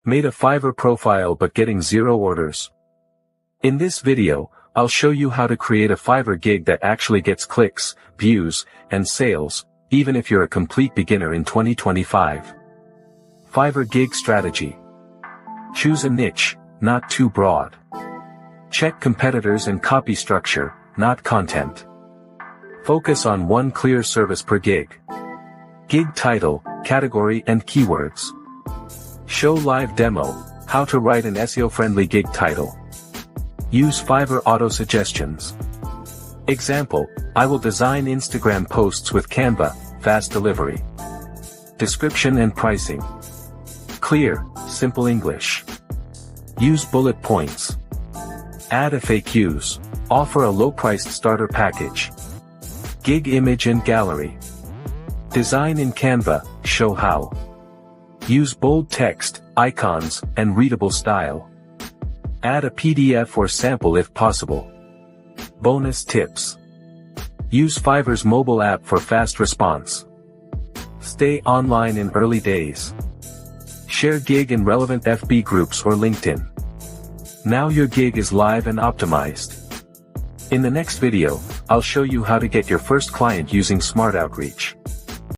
Made a Fiverr profile but getting 0 orders. In this video, I'll show you how to create a Fiverr gig that actually gets clicks, views, and sales, even if you're a complete beginner in 2025. Fiverr gig strategy. Choose a niche, not too broad. Check competitors and copy structure, not content. Focus on one clear service per gig. Gig title, category and keywords. Show live demo, how to write an SEO-friendly gig title. Use Fiverr auto suggestions. Example, I will design Instagram posts with Canva, fast delivery. Description and pricing. Clear, simple English. Use bullet points. Add FAQs, offer a low-priced starter package. Gig image and gallery. Design in Canva, show how. Use bold text, icons, and readable style. Add a PDF or sample if possible. Bonus tips. Use Fiverr's mobile app for fast response. Stay online in early days. Share gig in relevant FB groups or LinkedIn. Now your gig is live and optimized. In the next video, I'll show you how to get your first client using smart outreach.